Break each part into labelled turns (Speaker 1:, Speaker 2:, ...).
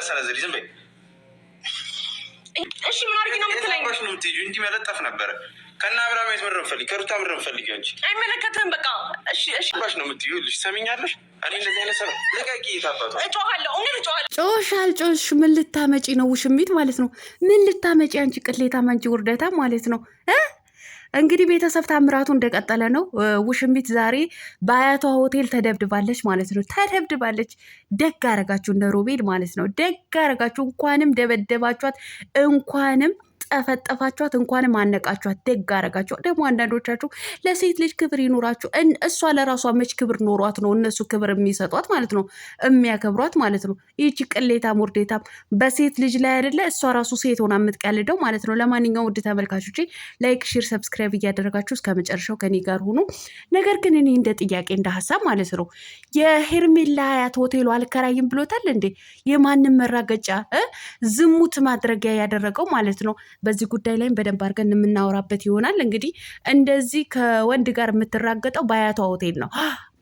Speaker 1: እንዳሰነዘሪ ዝም በይ እሺ። ምን አድርጊ ነው የምትለኝ? ባሽ ነው የምትሄጂው? እንዲህ መለጠፍ ነበረ ከና አብርሃም የት ምድር ፈልጊ ከሩታ ምድር ፈልጊ እንጂ አይመለከትህም። በቃ እሺ እሺ ባሽ ነው የምትይው። ልጅ ሰሚኛለሽ? እኔ እንደዚህ አይነት ሰው ለቀቂ ታባቱ እጮሃለሁ። እኔ እጮሃለሁ።
Speaker 2: ጮሽ ምን ልታመጪ ነው? ውሽሚት ማለት ነው። ምን ልታመጪ አንቺ ቅሌታም፣ አንቺ ውርደታ ማለት ነው። እንግዲህ ቤተሰብ ታምራቱ እንደቀጠለ ነው። ውሽሚት ዛሬ በአያቷ ሆቴል ተደብድባለች ማለት ነው። ተደብድባለች። ደግ አረጋችሁ እነ ሮቤል ማለት ነው። ደግ አረጋችሁ። እንኳንም ደበደባችኋት፣ እንኳንም ጠፈጠፋችኋት፣ እንኳንም አነቃችኋት። ደግ አረጋችሁ። ደግሞ አንዳንዶቻችሁ ለሴት ልጅ ክብር ይኖራችሁ። እሷ ለራሷ መች ክብር ኖሯት ነው እነሱ ክብር የሚሰጧት ማለት ነው፣ የሚያከብሯት ማለት ነው። ይህቺ ቅሌታም ውርዴታም በሴት ልጅ ላይ አይደለ እሷ ራሱ ሴት ሆና የምትቀልደው ማለት ነው። ለማንኛውም ውድ ተመልካቾቼ ላይክ፣ ሼር፣ ሰብስክራይብ እያደረጋችሁ እስከ መጨረሻው ከኔ ጋር ሆኑ። ነገር ግን እኔ እንደ ጥያቄ እንደ ሀሳብ ማለት ነው የሄርሜላ አያት ሆቴሉ አልከራይም ብሎታል እንዴ? የማንም መራገጫ ዝሙት ማድረጊያ ያደረገው ማለት ነው። በዚህ ጉዳይ ላይም በደንብ አድርገን የምናወራበት ይሆናል። እንግዲህ እንደዚህ ከወንድ ጋር የምትራገጠው በአያቷ ሆቴል ነው፣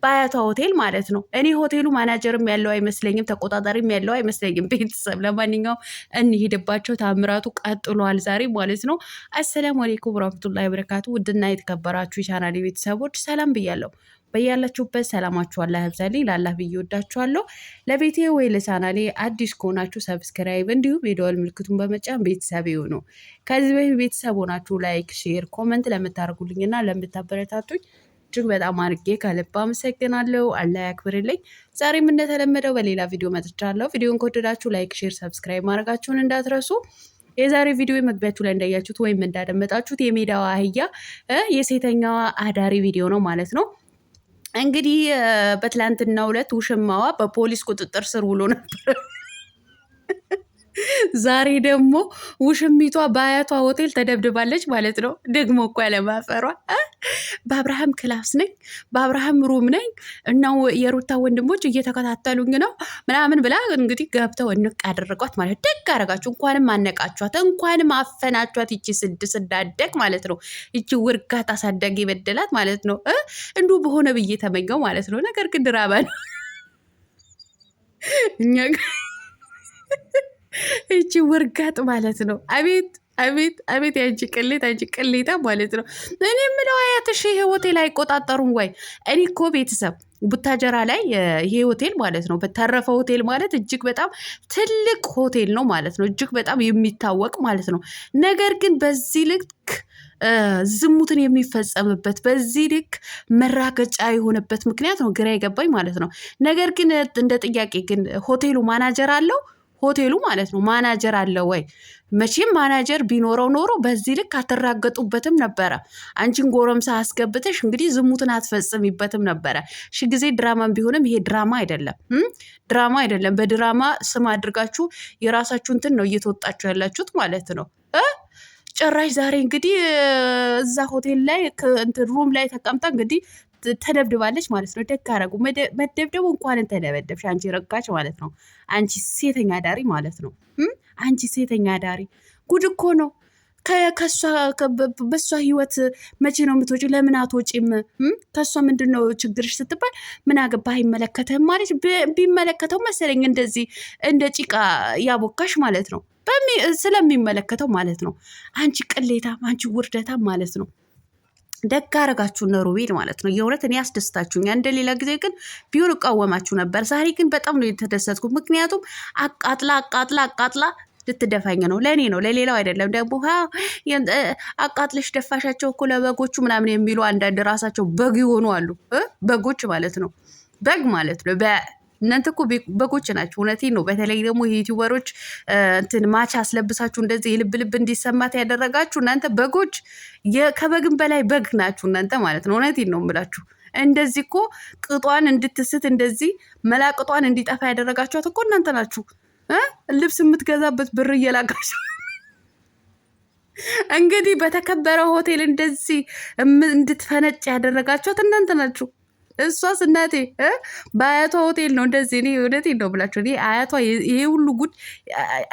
Speaker 2: በአያቷ ሆቴል ማለት ነው። እኔ ሆቴሉ ማናጀርም ያለው አይመስለኝም፣ ተቆጣጣሪም ያለው አይመስለኝም። ቤተሰብ ለማንኛውም እንሂድባቸው። ታምራቱ ቀጥሏል ዛሬ ማለት ነው። አሰላሙ አለይኩም ወራህመቱላሂ ወበረካቱ። ውድና የተከበራችሁ የቻናሌ ቤተሰቦች ሰላም ብያለሁ። በያላችሁበት ሰላማችሁ አላህ ያብዛልኝ። ላላህ ብዬ ወዳችኋለሁ። ለቤቴ ወይ ለቻናሌ አዲስ ከሆናችሁ ሰብስክራይብ እንዲሁም የደወል ምልክቱን በመጫን ቤተሰብ ይሁኑ። ከዚህ በፊት ቤተሰብ ሆናችሁ ላይክ፣ ሼር፣ ኮመንት ለምታደርጉልኝና ለምታበረታቱኝ እጅግ በጣም አድርጌ ከልብ አመሰግናለሁ። አላህ ያክብርልኝ። ዛሬም እንደተለመደው በሌላ ቪዲዮ መጥቻለሁ። ቪዲዮን ከወደዳችሁ ላይክ፣ ሼር፣ ሰብስክራይብ ማድረጋችሁን እንዳትረሱ። የዛሬ ቪዲዮ መግቢያችሁ ላይ እንዳያችሁት ወይም እንዳደመጣችሁት የሜዳዋ አህያ የሴተኛዋ አዳሪ ቪዲዮ ነው ማለት ነው። እንግዲህ በትላንትናው ዕለት ውሽማዋ በፖሊስ ቁጥጥር ስር ውሎ ነበር። ዛሬ ደግሞ ውሽሚቷ በአያቷ ሆቴል ተደብድባለች ማለት ነው። ደግሞ እኮ ያለማፈሯ በአብርሃም ክላስ ነኝ፣ በአብርሃም ሩም ነኝ እና የሩታ ወንድሞች እየተከታተሉኝ ነው ምናምን ብላ እንግዲህ ገብተው እንቅ ያደረጓት ማለት ደግ አረጋችሁ። እንኳንም አነቃችኋት፣ እንኳንም አፈናችኋት። ይቺ ስዳደግ ማለት ነው። ይቺ ውርጋት አሳዳጊ በደላት ማለት ነው። እንዲሁ በሆነ ብዬ ተመኘው ማለት ነው። ነገር ግን ድራማ ነው። እኛ ይቺ ውርጋጥ ማለት ነው። አቤት አቤት አቤት! ያንቺ ቅሌት፣ አንቺ ቅሌታ ማለት ነው። እኔ የምለው አያትሽ ይሄ ሆቴል አይቆጣጠሩም ወይ? እኔ እኮ ቤተሰብ ቡታጀራ ላይ ይሄ ሆቴል ማለት ነው በተረፈ ሆቴል ማለት እጅግ በጣም ትልቅ ሆቴል ነው ማለት ነው። እጅግ በጣም የሚታወቅ ማለት ነው። ነገር ግን በዚህ ልክ ዝሙትን የሚፈጸምበት በዚህ ልክ መራገጫ የሆነበት ምክንያት ነው ግራ የገባኝ ማለት ነው። ነገር ግን እንደ ጥያቄ ግን ሆቴሉ ማናጀር አለው? ሆቴሉ ማለት ነው ማናጀር አለው ወይ? መቼም ማናጀር ቢኖረው ኖሮ በዚህ ልክ አትራገጡበትም ነበረ። አንቺን ጎረምሳ አስገብተሽ እንግዲህ ዝሙትን አትፈጽሚበትም ነበረ። ሺ ጊዜ ድራማም ቢሆንም ይሄ ድራማ አይደለም፣ ድራማ አይደለም። በድራማ ስም አድርጋችሁ የራሳችሁ እንትን ነው እየተወጣችሁ ያላችሁት ማለት ነው። ጭራሽ ዛሬ እንግዲህ እዛ ሆቴል ላይ ሩም ላይ ተቀምጣ እንግዲህ ተደብድባለች ማለት ነው። ደግ አደረጉ። መደብደቡ እንኳን ተደበደብሽ አንቺ ረጋች ማለት ነው። አንቺ ሴተኛ ዳሪ ማለት ነው። አንቺ ሴተኛ ዳሪ ጉድ እኮ ነው። በሷ ህይወት መቼ ነው የምትወጪ? ለምን አትወጪም? ከሷ ምንድን ነው ችግርሽ ስትባል ምን አገባህ አይመለከተህም ማለት ቢመለከተው መሰለኝ እንደዚህ እንደ ጭቃ ያቦካሽ ማለት ነው። ስለሚመለከተው ማለት ነው። አንቺ ቅሌታም፣ አንቺ ውርደታም ማለት ነው። ደግ አረጋችሁ እነ ሮቤል ማለት ነው። የእውነት እኔ ያስደስታችሁኛ። እንደሌላ ጊዜ ግን ቢሆን እቃወማችሁ ነበር። ዛሬ ግን በጣም ነው የተደሰትኩ። ምክንያቱም አቃጥላ ልትደፋኝ ነው። ለእኔ ነው ለሌላው አይደለም። ደግሞ አቃጥለሽ ደፋሻቸው እኮ ለበጎቹ ምናምን የሚሉ አንዳንድ ራሳቸው በግ የሆኑ አሉ። በጎች ማለት ነው። በግ ማለት ነው። እናንተ እኮ በጎች ናችሁ። እውነቴን ነው። በተለይ ደግሞ የዩቲዩበሮች እንትን ማች አስለብሳችሁ እንደዚህ የልብ ልብ እንዲሰማት ያደረጋችሁ እናንተ በጎች፣ ከበግም በላይ በግ ናችሁ እናንተ ማለት ነው። እውነቴን ነው የምላችሁ። እንደዚህ እኮ ቅጧን እንድትስት እንደዚህ መላቅጧን እንዲጠፋ ያደረጋችኋት እኮ እናንተ ናችሁ። ልብስ የምትገዛበት ብር እየላካችሁ እንግዲህ በተከበረ ሆቴል እንደዚህ እንድትፈነጭ ያደረጋችኋት እናንተ ናችሁ። እሷስ እናቴ በአያቷ ሆቴል ነው እንደዚህ። እኔ እውነቴን ነው ብላቸው እኔ አያቷ ይሄ ሁሉ ጉድ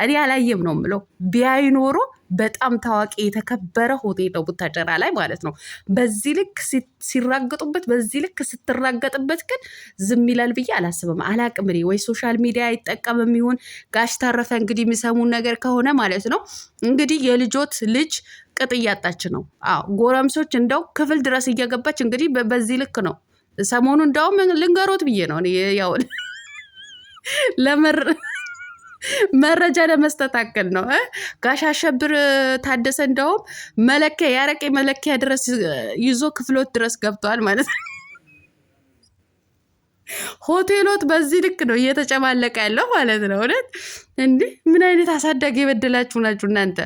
Speaker 2: እኔ አላየም ነው የምለው። ቢያይ ኖሮ በጣም ታዋቂ የተከበረ ሆቴል ነው ቡታጀራ ላይ ማለት ነው። በዚህ ልክ ሲራገጡበት፣ በዚህ ልክ ስትራገጥበት ግን ዝም ይላል ብዬ አላስብም። አላቅም እኔ ወይ ሶሻል ሚዲያ አይጠቀምም ይሆን ጋሽ ተረፈ እንግዲህ የሚሰሙን ነገር ከሆነ ማለት ነው። እንግዲህ የልጆት ልጅ ቅጥ እያጣች ነው። አዎ ጎረምሶች እንደው ክፍል ድረስ እየገባች እንግዲህ በዚህ ልክ ነው። ሰሞኑ እንደውም ልንገሮት ብዬ ነው ያው መረጃ ለመስጠት አክል ነው። ጋሽ አሸብር ታደሰ እንደውም መለኪያ ያረቄ መለኪያ ድረስ ይዞ ክፍሎት ድረስ ገብተዋል ማለት ነው። ሆቴሎት በዚህ ልክ ነው እየተጨማለቀ ያለው ማለት ነው። እውነት እንዲህ ምን አይነት አሳዳጊ የበደላችሁ ናችሁ እናንተ?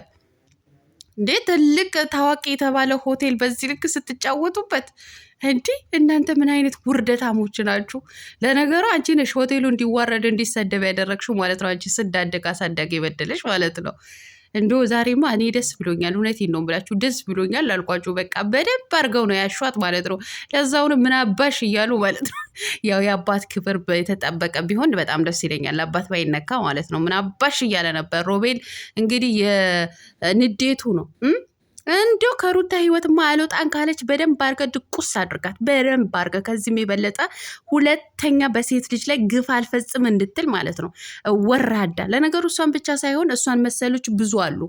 Speaker 2: እንዴ ትልቅ ታዋቂ የተባለ ሆቴል በዚህ ልክ ስትጫወቱበት እንዲህ እናንተ ምን አይነት ውርደታሞች ናችሁ? ለነገሩ አንቺ ነሽ ሆቴሉ እንዲዋረድ እንዲሰደብ ያደረግሽው ማለት ነው። አንቺ ስዳደግ አሳዳጊ የበደለሽ ማለት ነው። እንዶ ዛሬማ እኔ ደስ ብሎኛል። እውነቴን ነው ብላችሁ ደስ ብሎኛል አልኳችሁ። በቃ በደንብ አድርገው ነው ያሿት ማለት ነው። ለዛውን ምን አባሽ እያሉ ማለት ነው። ያው የአባት ክብር የተጠበቀ ቢሆን በጣም ደስ ይለኛል። አባት ባይነካ ማለት ነው። ምን አባሽ እያለ ነበር ሮቤል። እንግዲህ የንዴቱ ነው እንዲው ከሩታ ህይወትማ አልወጣን ካለች በደንብ አድርገህ ድቁስ አድርጋት። በደንብ አድርገህ ከዚህም የበለጠ ሁለተኛ በሴት ልጅ ላይ ግፍ አልፈጽም እንድትል ማለት ነው። ወራዳ ለነገሩ እሷን ብቻ ሳይሆን እሷን መሰሎች ብዙ አሉ፣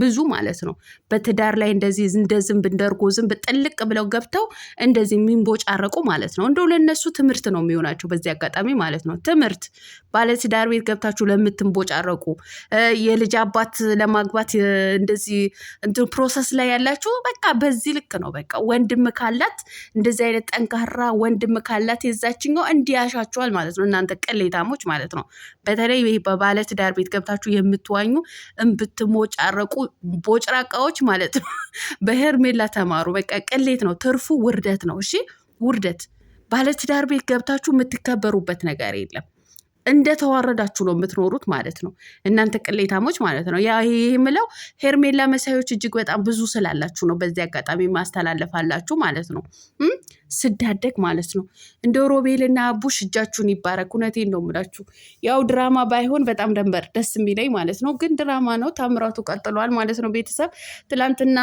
Speaker 2: ብዙ ማለት ነው። በትዳር ላይ እንደዚህ እንደ ዝንብ እንደ እርጎ ዝንብ ጥልቅ ብለው ገብተው እንደዚህ የሚንቦጫረቁ ማለት ነው። እንደው ለእነሱ ትምህርት ነው የሚሆናቸው በዚህ አጋጣሚ ማለት ነው። ትምህርት ባለትዳር ቤት ገብታችሁ ለምትንቦጫረቁ የልጅ አባት ለማግባት እንደዚህ ፕሮሰስ ላይ ያላችሁ በቃ በዚህ ልክ ነው። በቃ ወንድም ካላት እንደዚህ አይነት ጠንካራ ወንድም ካላት የዛችኛው እንዲያሻችኋል ማለት ነው። እናንተ ቅሌታሞች ማለት ነው። በተለይ በባለትዳር ቤት ገብታችሁ የምትዋኙ እምብትሞጫረቁ ቦጭራቃዎች ማለት ነው። በሄርሜላ ተማሩ። በቃ ቅሌት ነው፣ ትርፉ ውርደት ነው። እሺ ውርደት። ባለትዳር ቤት ገብታችሁ የምትከበሩበት ነገር የለም። እንደ ተዋረዳችሁ ነው የምትኖሩት ማለት ነው። እናንተ ቅሌታሞች ማለት ነው። ይህ የምለው ሄርሜላ መሳዮች እጅግ በጣም ብዙ ስላላችሁ ነው። በዚህ አጋጣሚ ማስተላለፋላችሁ ማለት ነው። ስዳደግ ማለት ነው። እንደ ሮቤልና አቡሽ እጃችሁን ይባረክ። እውነቴን ነው የምላችሁ። ያው ድራማ ባይሆን በጣም ደንበር ደስ የሚለኝ ማለት ነው። ግን ድራማ ነው። ታምራቱ ቀጥሏል ማለት ነው። ቤተሰብ ትላንትና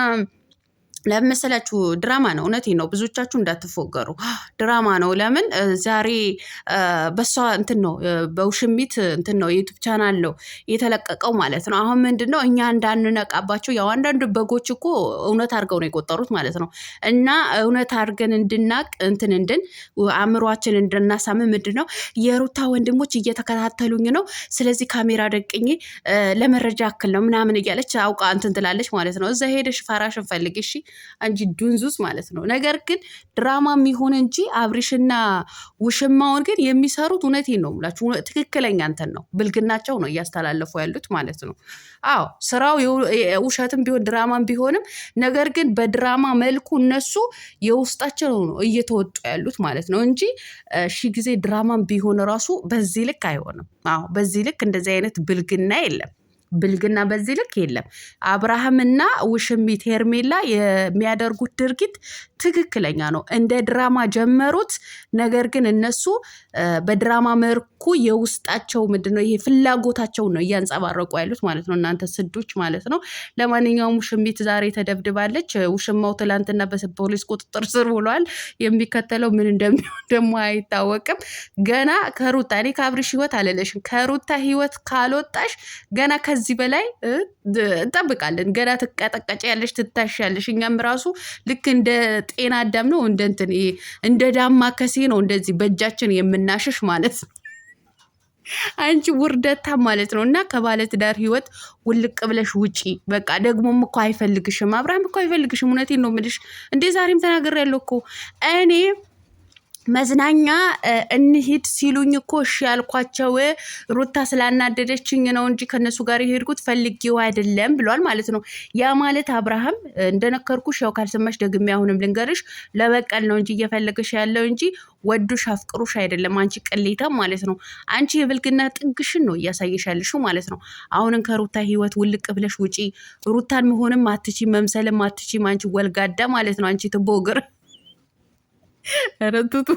Speaker 2: ለመሰላችሁ ድራማ ነው። እውነቴን ነው። ብዙዎቻችሁ እንዳትፎገሩ ድራማ ነው። ለምን ዛሬ በሷ እንትን ነው በውሽሚት እንትን ነው ዩቱብ ቻናል ነው የተለቀቀው ማለት ነው። አሁን ምንድን ነው እኛ እንዳንነቃባቸው፣ ያው አንዳንድ በጎች እኮ እውነት አድርገው ነው የቆጠሩት ማለት ነው። እና እውነት አድርገን እንድናቅ እንትን አእምሯችን እንድናሳምን ምንድን ነው የሩታ ወንድሞች እየተከታተሉኝ ነው፣ ስለዚህ ካሜራ ደቅኝ ለመረጃ አክል ነው ምናምን እያለች አውቃ እንትን ትላለች ማለት ነው። እዛ ሄደሽ ፋራሽን ፈልግ እሺ አንቺ ዱንዙስ ማለት ነው። ነገር ግን ድራማ የሚሆን እንጂ አብሪሽና ውሽማውን ግን የሚሰሩት እውነቴን ነው የምላችሁ ትክክለኛ እንትን ነው፣ ብልግናቸው ነው እያስተላለፉ ያሉት ማለት ነው። አዎ ስራው ውሸትም ቢሆን ድራማም ቢሆንም ነገር ግን በድራማ መልኩ እነሱ የውስጣቸው ነው እየተወጡ ያሉት ማለት ነው እንጂ ጊዜ ድራማም ቢሆን ራሱ በዚህ ልክ አይሆንም። አዎ በዚህ ልክ እንደዚህ አይነት ብልግና የለም። ብልግና በዚህ ልክ የለም። አብርሃምና ውሽሚት ሄርሜላ የሚያደርጉት ድርጊት ትክክለኛ ነው። እንደ ድራማ ጀመሩት። ነገር ግን እነሱ በድራማ መልኩ የውስጣቸው ምንድን ነው ይሄ ፍላጎታቸው ነው እያንጸባረቁ ያሉት ማለት ነው። እናንተ ስዶች ማለት ነው። ለማንኛውም ውሽሚት ዛሬ ተደብድባለች። ውሽማው ትላንትና በፖሊስ ቁጥጥር ስር ውሏል። የሚከተለው ምን እንደሚሆን ደግሞ አይታወቅም። ገና ከሩታ እኔ ከአብርሽ ህይወት አልለሽም። ከሩታ ህይወት ካልወጣሽ ገና ከዚህ በላይ እንጠብቃለን። ገና ትቀጠቀጭ ያለሽ ትታሽ ያለሽ። እኛም ራሱ ልክ እንደ ጤና አዳም ነው እንደ ዳማ ከሴ ነው እንደዚህ በእጃችን የምናሽሽ ማለት ነው። አንቺ ውርደታ ማለት ነው። እና ከባለትዳር ህይወት ውልቅ ብለሽ ውጪ። በቃ ደግሞም እኮ አይፈልግሽም፣ አብርሃም እኮ አይፈልግሽም። እውነቴን ነው የምልሽ። እንዴ ዛሬም ተናግሬያለሁ እኮ እኔ መዝናኛ እንሂድ ሲሉኝ እኮ እሺ ያልኳቸው ሩታ ስላናደደችኝ ነው እንጂ ከነሱ ጋር የሄድኩት ፈልጌው አይደለም ብሏል ማለት ነው። ያ ማለት አብርሃም እንደነከርኩሽ ያው ካልሰማሽ ደግሜ አሁንም ልንገርሽ ለበቀል ነው እንጂ እየፈለገሽ ያለው እንጂ ወዱሽ አፍቅሩሽ አይደለም። አንቺ ቅሌታም ማለት ነው። አንቺ የብልግና ጥግሽን ነው እያሳየሻልሽው ማለት ነው። አሁንም ከሩታ ህይወት ውልቅ ብለሽ ውጪ። ሩታን መሆንም አትቺ መምሰልም አትቺም። አንቺ ወልጋዳ ማለት ነው። አንቺ ትቦግር ኧረ ቱቱ